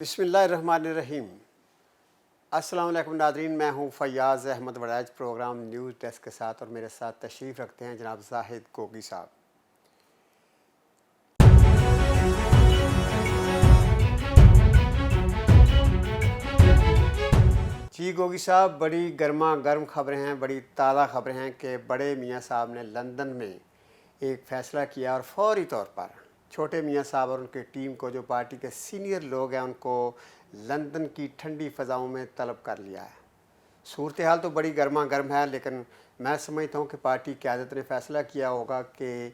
بسم اللہ الرحمن الرحیم۔ السلام علیکم ناظرین، میں ہوں Fayyaz Ahmed Warraich program news desk کے ساتھ، اور میرے ساتھ تشریف رکھتے ہیں جناب زاہد گوگی صاحب۔ جی گوگی صاحب، بڑی گرما گرم خبریں ہیں، بڑی تازہ خبریں ہیں کہ بڑے میاں صاحب نے لندن میں ایک فیصلہ کیا اور فوری طور پر چھوٹے میاں صاحب اور ان کی ٹیم کو، جو پارٹی کے سینئر لوگ ہیں، ان کو لندن کی ٹھنڈی فضاؤں میں طلب کر لیا ہے۔ صورتحال تو بڑی گرما گرم ہے، لیکن میں سمجھتا ہوں کہ پارٹی قیادت نے فیصلہ کیا ہوگا کہ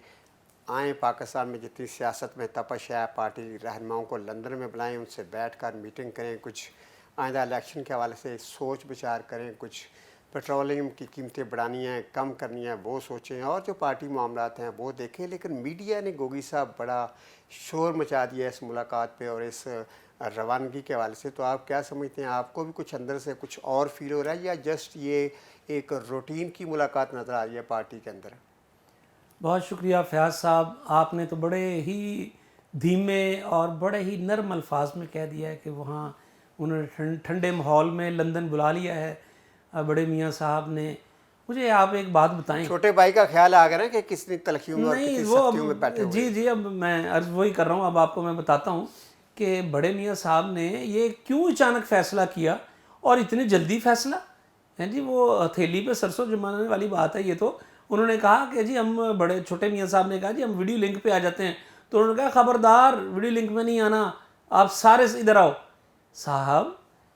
آئیں پاکستان میں جتنی سیاست میں تپش ہے، پارٹی رہنماؤں کو لندن میں بلائیں، ان سے بیٹھ کر میٹنگ کریں، کچھ آئندہ الیکشن کے حوالے سے سوچ بچار کریں، کچھ پیٹرولیم کی قیمتیں بڑھانی ہیں، کم کرنی ہیں وہ سوچیں، اور جو پارٹی معاملات ہیں وہ دیکھیں۔ لیکن میڈیا نے گوگی صاحب بڑا شور مچا دیا اس ملاقات پہ اور اس روانگی کے حوالے سے۔ تو آپ کیا سمجھتے ہیں؟ آپ کو بھی کچھ اندر سے کچھ اور فیل ہو رہا ہے، یا جسٹ یہ ایک روٹین کی ملاقات نظر آ رہی ہے پارٹی کے اندر؟ بہت شکریہ فیاض صاحب، آپ نے تو بڑے ہی دھیمے اور بڑے ہی نرم الفاظ میں کہہ دیا ہے کہ وہاں انہوں نے ٹھنڈے ماحول میں لندن بلا لیا ہے بڑے میاں صاحب نے۔ مجھے آپ ایک بات بتائیں۔ چھوٹے بھائی کا خیال آ گیا نا کہ کتنی تلخیوں میں اور نہیں کتنی وہ سختیوں میں بیٹھے ہوئے ہیں۔ جی اب میں عرض وہی کر رہا ہوں، اب آپ کو میں بتاتا ہوں کہ بڑے میاں صاحب نے یہ کیوں اچانک فیصلہ کیا اور اتنی جلدی فیصلہ ہے جی۔ وہ ہتھیلی پہ سرسوں جمانے والی بات ہے یہ تو۔ انہوں نے کہا کہ جی ہم بڑے چھوٹے میاں صاحب نے کہا جی ہم ویڈیو لنک پہ آ جاتے ہیں، تو انہوں نے کہا خبردار ویڈیو لنک میں نہیں آنا، آپ سارے ادھر آؤ۔ صاحب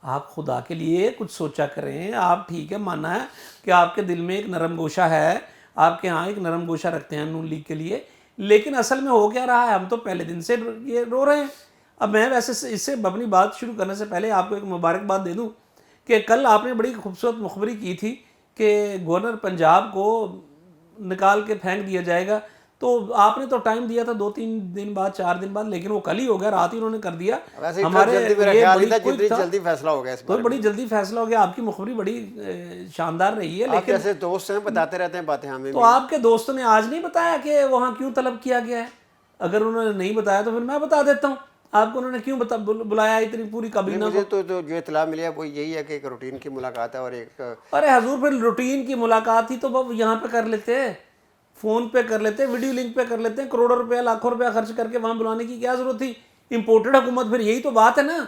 آپ خدا کے لیے کچھ سوچا کریں۔ آپ ٹھیک ہے، مانا ہے کہ آپ کے دل میں ایک نرم گوشہ ہے، آپ کے ہاں ایک نرم گوشہ رکھتے ہیں نون لیگ کے لیے، لیکن اصل میں ہو کیا رہا ہے؟ ہم تو پہلے دن سے یہ رو رہے ہیں۔ اب میں ویسے اس سے اپنی بات شروع کرنے سے پہلے آپ کو ایک مبارکباد دے دوں کہ کل آپ نے بڑی خوبصورت مخبری کی تھی کہ گورنر پنجاب کو نکال کے پھینک دیا جائے گا، تو آپ نے تو ٹائم دیا تھا 2-3 دن بعد 4 دن بعد، لیکن وہ کل ہی ہو گیا، رات ہی انہوں نے کر دیا۔ ویسے اتنا جلدی میرا خیال نہیں تھا جتنی جلدی فیصلہ ہو گیا اس تو بارے میں۔ بڑی جلدی فیصلہ ہو گیا، آپ کی مخبری بڑی شاندار رہی ہے۔ آپ لیکن جیسے دوست ہیں بتاتے رہتے ہیں باتیں ہمیں تو بھی۔ آپ کے دوستوں نے آج نہیں بتایا کہ وہاں کیوں طلب کیا گیا ہے؟ اگر انہوں نے نہیں بتایا تو پھر میں بتا دیتا ہوں آپ کو انہوں نے کیوں بلایا اتنی پوری کابینہ کو۔ مجھے تو جو اطلاع ملی ہے وہ یہی ہے کہ ایک روٹین کی ملاقات ہے اور ایک ارے حضور پھر روٹین کی ملاقات ہی تو وہ یہاں پہ کر لیتے، فون پہ کر لیتے، ویڈیو لنک پہ کر لیتے، کروڑوں روپیہ لاکھوں روپیہ خرچ کر کے وہاں بلانے کی کیا ضرورت تھی؟ امپورٹڈ حکومت، پھر یہی تو بات ہے نا،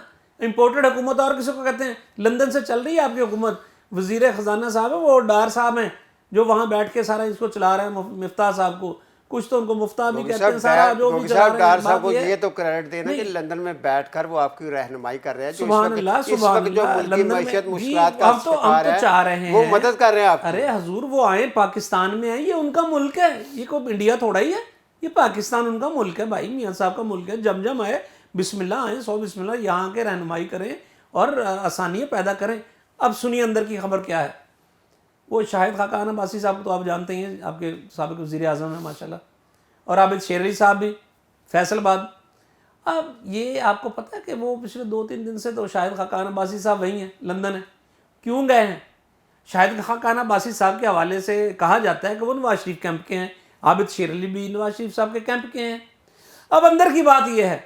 امپورٹڈ حکومت اور کسی کو کہتے ہیں؟ لندن سے چل رہی ہے آپ کی حکومت، وزیر خزانہ صاحب ہے وہ ڈار صاحب ہیں جو وہاں بیٹھ کے سارا اس کو چلا رہے ہیں، مفتاح صاحب کو، کچھ تو ان کو مفتاح بھی کہتے ہیں، سارا جو بھی چلا رہے ہیں۔ ڈار صاحب کو یہ تو کریڈٹ دینا کہ لندن میں بیٹھ کر وہ آپ کی رہنمائی کر رہے ہیں، جو سبحان اللہ اس سبحان وقت جو اللہ، ملکی لندن معیشت میں جی مشکلات کا ہم تو چاہ رہے ہیں وہ مدد کر رہے ہیں آپ کی۔ ارے حضور وہ آئیں پاکستان میں آئیں، یہ ان کا ملک ہے، یہ کوئی انڈیا تھوڑا ہی ہے، یہ پاکستان ان کا ملک ہے بھائی، میاں صاحب کا ملک ہے۔ جم آئے، بسم اللہ آئیں، 100 بسم اللہ، یہاں کے رہنمائی کریں اور آسانیاں پیدا کریں۔ اب سنیے اندر کی خبر کیا ہے۔ وہ شاہد خاقان عباسی صاحب کو تو آپ جانتے ہی ہیں، آپ کے سابق وزیر اعظم ہیں ماشاءاللہ، اور عابد شیر علی صاحب بھی فیصل آباد۔ اب یہ آپ کو پتہ ہے کہ وہ پچھلے 2-3 دن سے تو شاہد خاقان عباسی صاحب وہیں ہیں، لندن ہیں۔ کیوں گئے ہیں؟ شاہد خاقان عباسی صاحب کے حوالے سے کہا جاتا ہے کہ وہ نواز شریف کیمپ کے ہیں، عابد شیر علی بھی نواز شریف صاحب کے کیمپ کے ہیں۔ اب اندر کی بات یہ ہے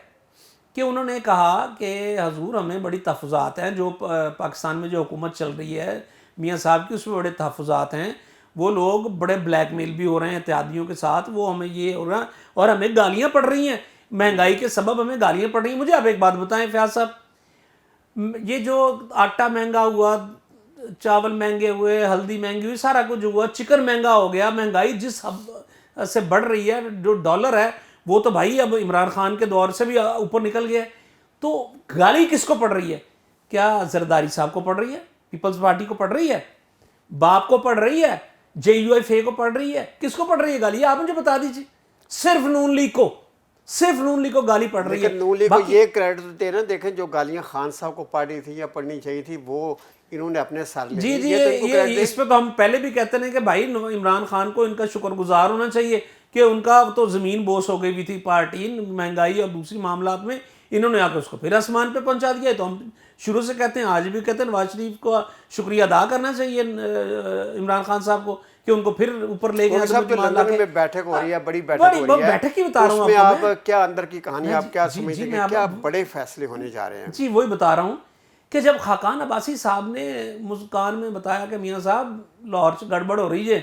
کہ انہوں نے کہا کہ حضور ہمیں بڑی تحفظات ہیں، جو پاکستان میں جو حکومت چل رہی ہے میاں صاحب کی، اس میں بڑے تحفظات ہیں، وہ لوگ بڑے بلیک میل بھی ہو رہے ہیں اتحادیوں کے ساتھ، وہ ہمیں یہ ہو رہا ہے اور ہمیں گالیاں پڑ رہی ہیں، مہنگائی کے سبب ہمیں گالیاں پڑ رہی ہیں۔ مجھے آپ ایک بات بتائیں فیاض صاحب، یہ جو آٹا مہنگا ہوا، چاول مہنگے ہوئے، ہلدی مہنگی ہوئی، سارا کچھ ہوا، چکن مہنگا ہو گیا، مہنگائی جس حد سے بڑھ رہی ہے، جو ڈالر ہے وہ تو بھائی اب عمران خان کے دور سے بھی اوپر نکل گیا ہے، تو گالی کس کو پڑ رہی ہے؟ کیا زرداری صاحب کو پڑ رہی ہے؟ پیپلز پارٹی کو پڑ رہی ہے؟ باپ کو پڑ رہی ہے؟ JUIF کو پڑ رہی ہے؟ کس کو پڑ رہی ہے گالی؟ آپ مجھے بتا دیجیے۔ صرف نون لیگ کو گالی پڑ رہی ہے۔ لیکن نون لیگ کو یہ کریڈٹ دینا، دیکھیں جو گالیاں خان صاحب کو پڑی تھی یا پڑھنی چاہیے تھی وہ انہوں نے اپنے سر لے لی۔ جی اس پہ تو ہم پہلے بھی کہتے ہیں کہ بھائی عمران خان کو ان کا شکر گزار ہونا چاہیے کہ ان کا تو زمین بوس ہو گئی بھی تھی پارٹی، مہنگائی اور دوسری معاملات میں انہوں نے آ کے اس کو پھر آسمان پہ پہنچا دیا ہے۔ تو ہم شروع سے کہتے ہیں، آج بھی کہتے ہیں، نواز شریف کو شکریہ ادا کرنا چاہیے عمران خان صاحب کو کہ ان کو پھر اوپر لے گئے. صاحب جو لندن میں بیٹھک ہو رہی ہے, بڑی بیٹھک ہو رہی ہے, بیٹھک کی بتا رہا ہوں اس میں آپ کیا اندر کی کہانی آپ کیا جی سمجھتے میں ہیں کیا بڑے فیصلے ہونے جا رہے ہیں؟ جی وہی بتا رہا ہوں کہ جب خاقان عباسی صاحب نے مسکان میں بتایا کہ میاں صاحب لاہور چ گڑبڑ ہو رہی ہے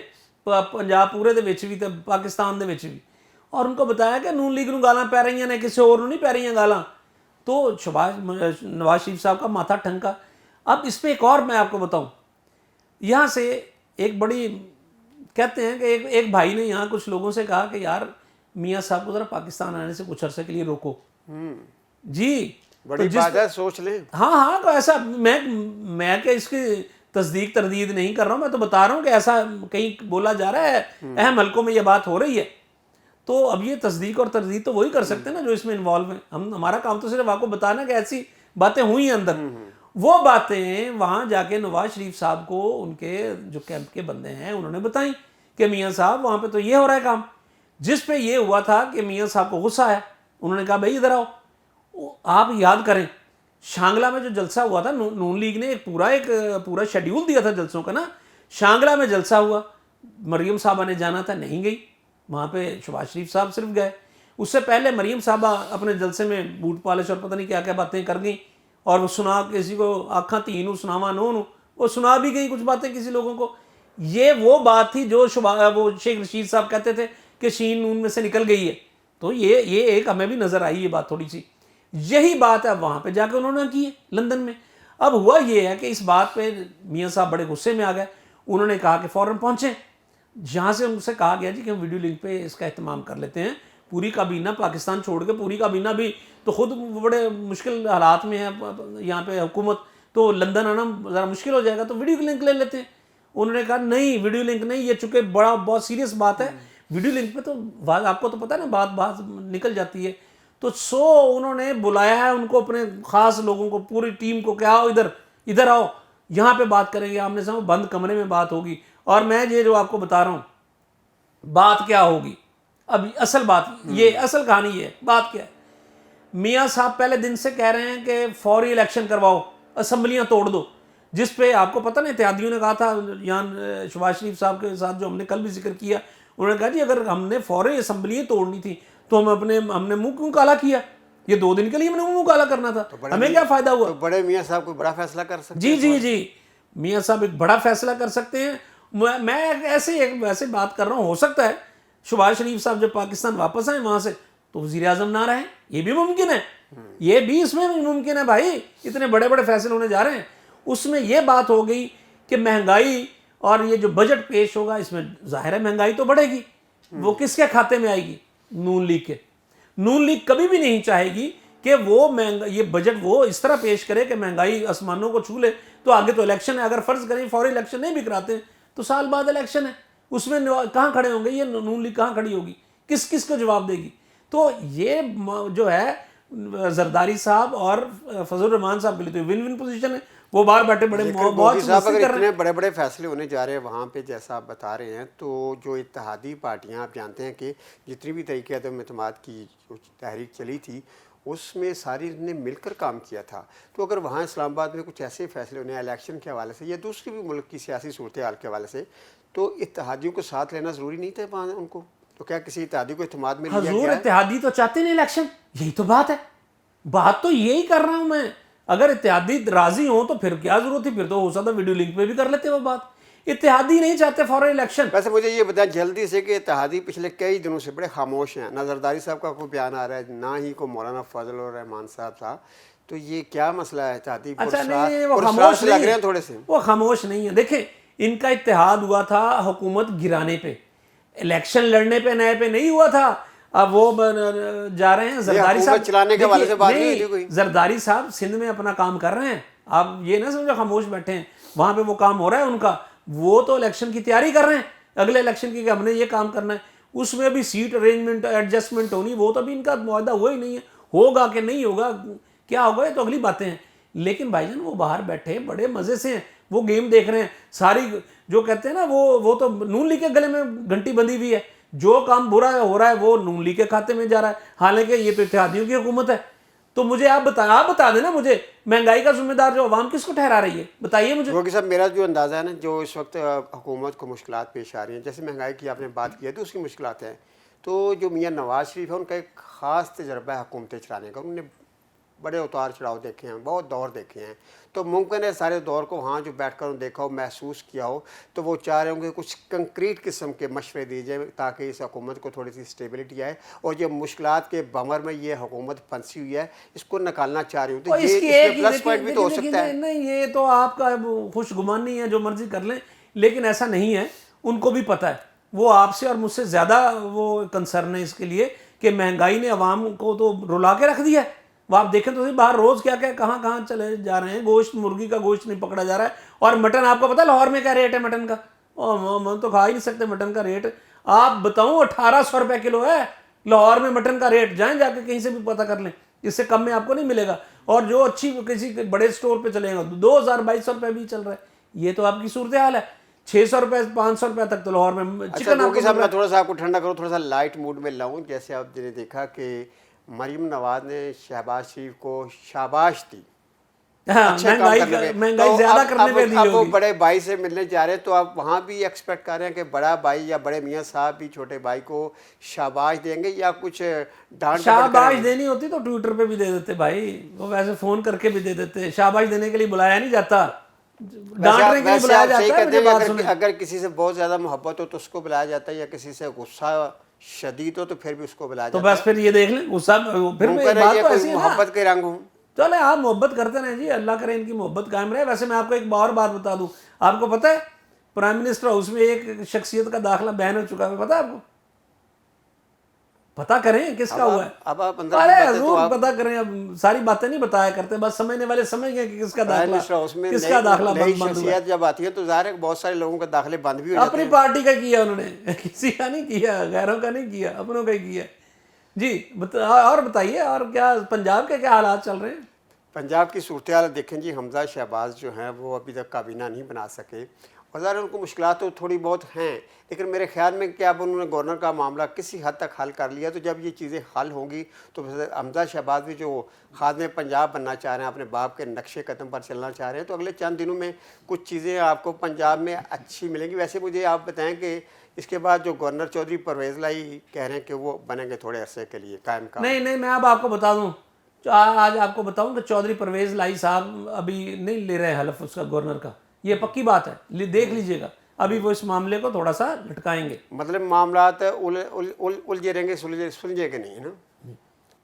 پنجاب پورے دے وچ بھی تے پاکستان دے وچ بھی, اور ان کو بتایا کہ نون لیگ نو گالاں پی رہی نے کسی اور نو نہیں پی رہی گالاں, تو نواز شریف صاحب کا ماتھا ٹھنکا. اب اس پہ ایک اور میں آپ کو بتاؤں, یہاں سے ایک بڑی کہتے ہیں کہ ایک بھائی نے یہاں کچھ لوگوں سے کہا کہ یار میاں صاحب کو ذرا پاکستان آنے سے کچھ عرصے کے لیے روکو. جی بڑی بات ہے, سوچ لیں. ہاں تو ایسا میں کہ اس کی تصدیق تردید نہیں کر رہا ہوں, میں تو بتا رہا ہوں کہ ایسا کہیں بولا جا رہا ہے, اہم حلقوں میں یہ بات ہو رہی ہے. تو اب یہ تصدیق اور تردید تو وہی کر سکتے ہیں نا جو اس میں انوالو ہیں. ہمارا کام تو صرف آپ کو بتانا کہ ایسی باتیں ہوئی ہیں اندر. وہ باتیں وہاں جا کے نواز شریف صاحب کو ان کے جو کیمپ کے بندے ہیں انہوں نے بتائیں کہ میاں صاحب وہاں پہ تو یہ ہو رہا ہے کام. جس پہ یہ ہوا تھا کہ میاں صاحب کو غصہ آیا, انہوں نے کہا بھائی ادھر آؤ. آپ یاد کریں شانگلہ میں جو جلسہ ہوا تھا, نون لیگ نے ایک پورا شیڈیول دیا تھا جلسوں کا نا. شانگلہ میں جلسہ ہوا, مریم صاحبہ نے جانا تھا, نہیں گئی. وہاں پہ شہباز شریف صاحب صرف گئے. اس سے پہلے مریم صاحبہ اپنے جلسے میں بوٹ پالش اور پتہ نہیں کیا کیا باتیں کر گئیں, اور وہ سنا کسی کو آنکھاں تینوں سناوا نو وہ سنا بھی گئی کچھ باتیں کسی لوگوں کو. یہ وہ بات تھی جو وہ شیخ رشید صاحب کہتے تھے کہ شین نون میں سے نکل گئی ہے. تو یہ ایک ہمیں بھی نظر آئی یہ بات تھوڑی سی. یہی بات ہے وہاں پہ جا کے انہوں نے کی ہے لندن میں. اب ہوا یہ ہے کہ اس بات پہ میاں صاحب بڑے غصے میں آ گئے. انہوں نے کہا کہ فوراً پہنچیں. جہاں سے ان سے کہا گیا جی کہ ہم ویڈیو لنک پہ اس کا اہتمام کر لیتے ہیں. پوری کابینہ پاکستان چھوڑ کے پوری کابینہ بھی تو خود بڑے مشکل حالات میں ہے یہاں پہ حکومت, تو لندن آنا ذرا مشکل ہو جائے گا, تو ویڈیو لنک لے لیتے ہیں. انہوں نے کہا نہیں ویڈیو لنک نہیں, یہ چونکہ بہت سیریس بات ہے, ویڈیو لنک پہ تو آپ کو تو پتہ ہے نا بات نکل جاتی ہے. تو انہوں نے بلایا ہے ان کو اپنے خاص لوگوں کو, پوری ٹیم کو, کہ آؤ ادھر آؤ, یہاں پہ بات کریں گے. آمنے سامنے بند کمرے میں بات ہوگی. اور میں یہ جو آپ کو بتا رہا ہوں بات کیا ہوگی, اب اصل بات یہ اصل کہانی یہ ہے. بات کیا ہے, میاں صاحب پہلے دن سے کہہ رہے ہیں کہ فوری الیکشن کرواؤ, اسمبلیاں توڑ دو. جس پہ آپ کو پتہ نہیں اتحادیوں نے کہا تھا یہاں شہباز شریف صاحب کے ساتھ جو ہم نے کل بھی ذکر کیا, انہوں نے کہا جی اگر ہم نے فوری اسمبلیاں توڑنی تھی تو ہم نے منہ کیوں کالا کیا, یہ 2 دن کے لیے ہم نے منہ کالا کرنا تھا, ہمیں کیا فائدہ ہوا. تو بڑے میاں صاحب کوئی بڑا فیصلہ کر سکتے ہیں. جی میاں صاحب ایک بڑا فیصلہ کر سکتے ہیں. میں ایسے بات کر رہا ہوں, ہو سکتا ہے شہباز شریف صاحب جب پاکستان واپس آئیں وہاں سے تو وزیر اعظم نہ رہیں, یہ بھی ممکن ہے. یہ بھی اس میں ممکن ہے بھائی, اتنے بڑے بڑے فیصلے ہونے جا رہے ہیں. اس میں یہ بات ہو گئی کہ مہنگائی اور یہ جو بجٹ پیش ہوگا اس میں ظاہر ہے مہنگائی تو بڑھے گی. وہ کس کے کھاتے میں آئے گی, نون لیگ کے. نون لیگ کبھی بھی نہیں چاہے گی کہ وہ یہ بجٹ وہ اس طرح پیش کرے کہ مہنگائی آسمانوں کو چھو لے. تو آگے تو الیکشن ہے, اگر فرض کریں فوری الیکشن نہیں بھی کراتے تو سال بعد الیکشن ہے, اس میں کہاں کھڑے ہوں گے, یہ نون لیگ کہاں کھڑی ہوگی, کس کو جواب دے گی. تو یہ جو ہے زرداری صاحب اور فضل الرحمان صاحب کے لیے تو ون پوزیشن ہے, وہ باہر بیٹھے بڑے گوگی صاحب اگر اتنے بڑے بڑے فیصلے ہونے جا رہے ہیں وہاں پہ جیسا آپ بتا رہے ہیں, تو جو اتحادی پارٹیاں آپ جانتے ہیں کہ جتنی بھی طریقے عدم اعتماد کی جو تحریک چلی تھی اس میں ساری نے مل کر کام کیا تھا. تو اگر وہاں اسلام آباد میں کچھ ایسے فیصلے ہونے ہیں الیکشن کے حوالے سے یا دوسری بھی ملک کی سیاسی صورتحال کے حوالے سے, تو اتحادیوں کو ساتھ لینا ضروری نہیں تھا وہاں ان کو. تو کیا کسی اتحادی کو اعتماد میں لیا گیا ہے؟ حضور اتحادی تو چاہتے نہیں الیکشن, یہی تو بات ہے. بات تو یہی کر رہا ہوں میں. اگر اتحادی راضی ہوں تو پھر کیا ضرورت تھی, پھر تو ہو سکتا ویڈیو لنک پہ بھی کر لیتے وہ بات. اتحادی نہیں چاہتے فوری الیکشن. ویسے مجھے یہ بتائیں جلدی سے کہ اتحادی پچھلے کئی دنوں سے بڑے خاموش ہیں. نہ زرداری صاحب کا کوئی بیان آ رہا ہے, نہ ہی کو مولانا فضل الرحمان صاحب تھا. تو یہ کیا مسئلہ ہے اتحادی؟ اچھا نہیں, وہ خاموش لگ رہے ہیں تھوڑے سے. وہ خاموش نہیں ہے. دیکھیں ان کا اتحاد ہوا تھا حکومت گرانے پہ, الیکشن لڑنے پہ نئے پہ نہیں ہوا تھا. اب وہ جا رہے ہیں زرداری صاحب چلانے کے حوالے سے بات نہیں ہوئی کوئی. زرداری صاحب سندھ میں اپنا کام کر رہے ہیں, آپ یہ نہ سمجھو خاموش بیٹھے ہیں, وہاں پہ وہ کام ہو رہا ہے ان کا. وہ تو الیکشن کی تیاری کر رہے ہیں, اگلے الیکشن کی کہ ہم نے یہ کام کرنا ہے. اس میں بھی سیٹ ارینجمنٹ ایڈجسٹمنٹ ہونی, وہ تو ابھی ان کا معاہدہ ہوا ہی نہیں ہے. ہوگا کہ نہیں ہوگا, کیا ہوگا, یہ تو اگلی باتیں ہیں. لیکن بھائی جان وہ باہر بیٹھے بڑے مزے سے ہیں, وہ گیم دیکھ رہے ہیں. ساری جو کہتے ہیں نا وہ تو نون لیگ کے گلے میں گھنٹی بندھی ہوئی ہے. جو کام برا ہو رہا ہے وہ نون لیگ کے کھاتے میں جا رہا ہے, حالانکہ یہ تو اتحادیوں کی حکومت ہے. تو مجھے آپ بتا دیں نا مجھے مہنگائی کا ذمہ دار جو عوام کس کو ٹھہرا رہی ہے, بتائیے مجھے. گوگی صاحب میرا جو اندازہ ہے نا, جو اس وقت حکومت کو مشکلات پیش آ رہی ہیں, جیسے مہنگائی کی آپ نے بات کی ہے تو اس کی مشکلات ہیں, تو جو میاں نواز شریف ہے ان کا ایک خاص تجربہ ہے حکومتیں چلانے کا. انہوں نے بڑے اتار چڑھاؤ دیکھے ہیں, بہت دور دیکھے ہیں, تو ممکن ہے سارے دور کو وہاں جو بیٹھ کر انہوں نے دیکھا ہو, محسوس کیا ہو, تو وہ چاہ رہے ہوں گے کچھ کنکریٹ قسم کے مشورے دیے جائیں تاکہ اس حکومت کو تھوڑی سی اسٹیبلٹی آئے, اور جو مشکلات کے بمر میں یہ حکومت پھنسی ہوئی ہے اس کو نکالنا چاہ رہی ہوں. تو اس کی یہ اس ایک میں پلس پوائنٹ بھی تو ہو سکتا ہے. نہیں, یہ تو آپ کا خوش گمانی ہے, جو مرضی کر لیں, لیکن ایسا نہیں ہے. ان کو بھی پتہ ہے, وہ آپ سے اور مجھ سے زیادہ وہ کنسرن ہے اس کے لیے کہ مہنگائی نے عوام کو تو رلا کے رکھ دیا ہے. وہ آپ دیکھیں تو باہر روز کیا کیا کہاں کہاں چلے جا رہے ہیں, گوشت, مرغی کا گوشت نہیں پکڑا جا رہا ہے. اور مٹن آپ کو پتہ ہے لاہور میں کیا ریٹ ہے مٹن کا؟ ہم تو کھا ہی نہیں سکتے مٹن کا ریٹ. آپ بتاؤں 1800 روپے کلو ہے لاہور میں مٹن کا ریٹ. جائیں جا کے کہیں سے بھی پتہ کر لیں, اس سے کم میں آپ کو نہیں ملے گا. اور جو اچھی کسی بڑے اسٹور پہ چلے گا 2200 روپے بھی چل رہا ہے. یہ تو آپ کی صورتحال ہے. 600 روپے 500 روپے تک تو لاہور میں چکن آپ کو. صاحب میں تھوڑا سا آپ کو ٹھنڈا کروں, تھوڑا سا لائٹ موڈ میں لاؤں. جیسے آپ نے دیکھا کہ مریم نواز نے شہباز شریف کو شاباش دی, مہنگائی زیادہ کرنے پہ دی اب وہ ہوگی. بڑے بھائی سے ملنے جا رہے ہیں, تو آپ وہاں بھی ایکسپیکٹ کر رہے ہیں کہ بڑا بھائی یا بڑے میاں صاحب بھی چھوٹے بھائی کو شاباش دیں گے یا کچھ ڈانٹ. شاباش دینی ہوتی تو ٹویٹر پہ بھی دے دیتے بھائی, وہ ویسے فون کر کے بھی دے دیتے. شاباش دینے کے لیے بلایا نہیں جاتا, ڈانٹنے کے لیے بلایا جاتا ہے. اگر کسی سے بہت زیادہ محبت ہو تو اس کو بلایا جاتا ہے, یا کسی سے غصہ شدید ہو تو پھر بھی اس کو بلایا تو جاتا ہے. بس پھر یہ دیکھ لیں غصہ, پھر بات تو ایسی ہے نا, محبت کے رنگ ہوں. چلے آپ محبت کرتے رہیں جی, اللہ کرے ان کی محبت قائم رہے. ویسے میں آپ کو ایک اور بات بتا دوں, آپ کو پتہ ہے پرائم منسٹر ہاؤس میں ایک شخصیت کا داخلہ بین ہو چکا ہے, پتہ ہے آپ کو؟ پتہ کریں کس کا ہوا ہے. اب آپ اندر ارے حضور پتہ کریں, اب ساری باتیں نہیں بتایا کرتے, بس سمجھنے والے سمجھ گئے کہ کس کا داخلہ نئی بند ہوا. شخصیت جب آتی ہے تو ظاہر ہے بہت سارے لوگوں کے داخلے بند بھی ہو جاتے ہیں. اپنی پارٹی کا کیا انہوں نے, کسی کا نہیں کیا, غیروں کا نہیں کیا, اپنوں کا ہی کیا. جی اور بتائیے, اور کیا پنجاب کے کیا حالات چل رہے ہیں؟ پنجاب کی صورتحال دیکھیں جی, حمزہ شہباز جو ہیں وہ ابھی تک کابینہ نہیں بنا سکے, اور ظاہر ان کو مشکلات تو تھوڑی بہت ہیں, لیکن میرے خیال میں کہ اب انہوں نے گورنر کا معاملہ کسی حد تک حل کر لیا. تو جب یہ چیزیں حل ہوں گی تو حمزہ شہباز بھی جو خادم پنجاب بننا چاہ رہے ہیں, اپنے باپ کے نقشے قدم پر چلنا چاہ رہے ہیں, تو اگلے چند دنوں میں کچھ چیزیں آپ کو پنجاب میں اچھی ملیں گی. ویسے مجھے آپ بتائیں کہ اس کے بعد جو گورنر چودھری پرویز لائی کہہ رہے ہیں کہ وہ بنیں گے تھوڑے عرصے کے لیے قائم کا. نہیں, میں اب آپ کو بتا دوں, آج آپ کو بتاؤں کہ چودھری پرویز لائی صاحب ابھی نہیں لے رہے حلف اس کا گورنر کا, یہ پکی بات ہے, دیکھ لیجئے گا. ابھی وہ اس معاملے کو تھوڑا سا لٹکائیں گے. مطلب معاملات الجھے رہیں گے, سلجھے گے نہیں, ہے نا.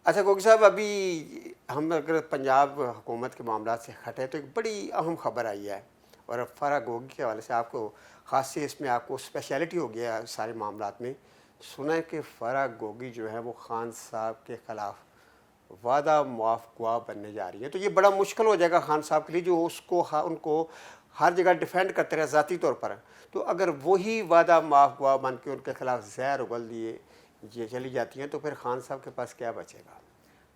اچھا گوگی صاحب, ابھی ہم اگر پنجاب حکومت کے معاملات سے ہٹے تو ایک بڑی اہم خبر آئی ہے, اور فرح گوگی کے حوالے سے آپ کو خاصی اس میں آپ کو اسپیشلٹی ہو گیا ہے سارے معاملات میں. سنا ہے کہ فرح گوگی جو ہے وہ خان صاحب کے خلاف وعدہ معاف گواہ بننے جا رہی ہے. تو یہ بڑا مشکل ہو جائے گا خان صاحب کے لیے, جو اس کو ان کو ہر جگہ ڈیفینڈ کرتے رہے ذاتی طور پر. تو اگر وہی وعدہ معاف گواہ بن کے ان کے خلاف زہر اگل دیے یہ چلی جاتی ہیں, تو پھر خان صاحب کے پاس کیا بچے گا؟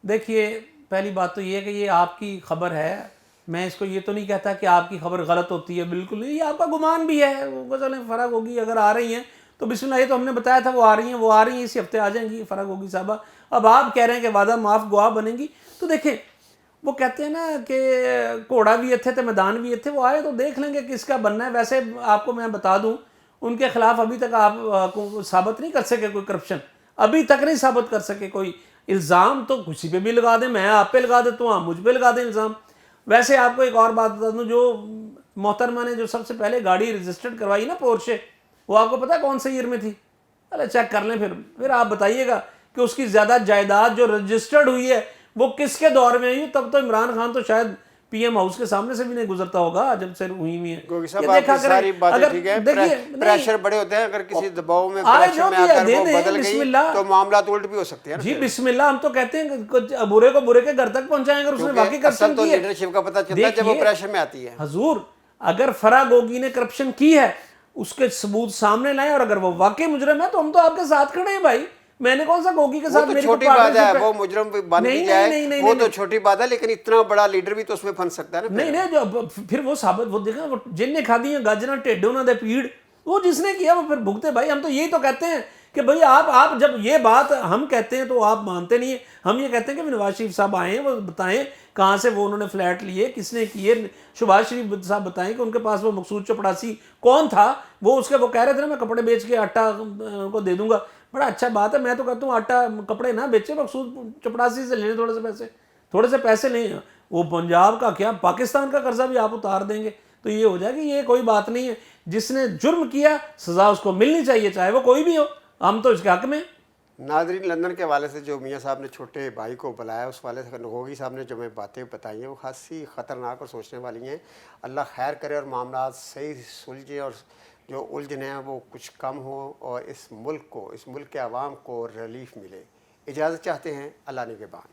دیکھیے, پہلی بات تو یہ ہے کہ یہ آپ کی خبر ہے, میں اس کو یہ تو نہیں کہتا کہ آپ کی خبر غلط ہوتی ہے, بالکل نہیں, یہ آپ کا گمان بھی ہے. وہ چلیں فرح گوگی اگر آ رہی ہیں تو بسم اللہ, یہ تو ہم نے بتایا تھا وہ آ رہی ہیں, اسی ہفتے آ جائیں گی فرح گوگی صاحبہ. اب آپ کہہ رہے ہیں کہ وعدہ معاف گواہ بنیں گی, تو دیکھیں وہ کہتے ہیں نا کہ گھوڑا بھی اتھے تھے میدان بھی اتھے, وہ آئے تو دیکھ لیں گے کس کا بننا ہے. ویسے آپ کو میں بتا دوں, ان کے خلاف ابھی تک آپ ثابت نہیں کر سکے کوئی کرپشن, ابھی تک نہیں ثابت کر سکے کوئی الزام. تو کسی پہ بھی لگا دیں, میں آپ پہ لگا دیتا ہوں, آپ مجھ پہ لگا دیں الزام. ویسے آپ کو ایک اور بات بتا دوں, جو محترمہ نے جو سب سے پہلے گاڑی رجسٹرڈ کروائی نا پورشے, وہ آپ کو پتہ کون سے ایئر میں تھی؟ ارے چیک کر لیں, پھر آپ بتائیے گا کہ اس کی زیادہ جائیداد جو رجسٹرڈ ہوئی ہے وہ کس کے دور میں ہوئی. تب تو عمران خان تو شاید پی ایم ہاؤس کے سامنے سے بھی نہیں گزرتا ہوگا جب سے ہوئی ہوئی ہے. گوگی صاحب آپ کی ساری باتیں ٹھیک ہیں, پریشر بڑے ہوتے ہیں, اگر کسی دباؤ میں پریشر میں آ کر وہ بدل گئی تو معاملات الٹ بھی ہو سکتے ہیں. جی بسم اللہ, ہم تو کہتے ہیں کہ برے کو برے کے گھر تک پہنچائیں اگر اس نے واقعی کرپشن کی ہے. لیڈرشپ کا پتہ چلتا ہے جب وہ پریشر میں آتی ہے. حضور, اگر فرح گوگی نے کرپشن کی ہے اس کے ثبوت سامنے لائیں, اور اگر وہ واقعی مجرم ہے تو ہم تو آپ کے ساتھ کھڑے ہیں بھائی. میں نے کون سا گوگی کے ساتھ, میری چھوٹی بات ہے, وہ مجرم بن بھی جائے وہ تو چھوٹی بات ہے, لیکن اتنا بڑا لیڈر بھی تو اس میں پھنس سکتا ہے نا. نہیں, جو پھر وہ ثابت, وہ دیکھیں وہ جن نے کھا دی ہیں گاجراں ٹیڈوں نہ دے پیڑ, وہ جس نے کیا وہ پھر بھگتے. بھائی ہم تو یہی تو کہتے ہیں کہ بھئی آپ جب یہ بات ہم کہتے ہیں تو آپ مانتے نہیں ہیں. ہم یہ کہتے ہیں کہ نواز شریف صاحب آئے ہیں, وہ بتائیں کہاں سے وہ انہوں نے فلیٹ لیے, کس نے کیے. شہباز شریف صاحب بتائیں کہ ان کے پاس وہ مقصود چپڑاسی کون تھا. وہ کہہ رہے تھے نا میں کپڑے بیچ کے آٹا کو دے دوں گا. بڑا اچھا بات ہے, میں تو کہتا ہوں آٹا کپڑے نہ بیچے, مقصود چپڑاسی سے لیں تھوڑے سے پیسے لیں. وہ پنجاب کا کیا پاکستان کا قرضہ بھی آپ اتار دیں گے تو یہ ہو جائے گی. یہ کوئی بات نہیں ہے. جس نے جرم کیا سزا اس کو ملنی چاہیے, چاہے وہ کوئی بھی ہو. ہم تو اس کے حق میں. ناظرین, لندن کے حوالے سے جو میاں صاحب نے چھوٹے بھائی کو بلایا, اس والے سے نگوگی صاحب نے جو میں باتیں بتائی ہیں وہ خاصی خطرناک اور سوچنے والی ہیں. اللہ خیر کرے اور معاملات صحیح سلجھے اور جو الجھن ہیں وہ کچھ کم ہو اور اس ملک کے عوام کو ریلیف ملے. اجازت چاہتے ہیں. اللہ نگہبان.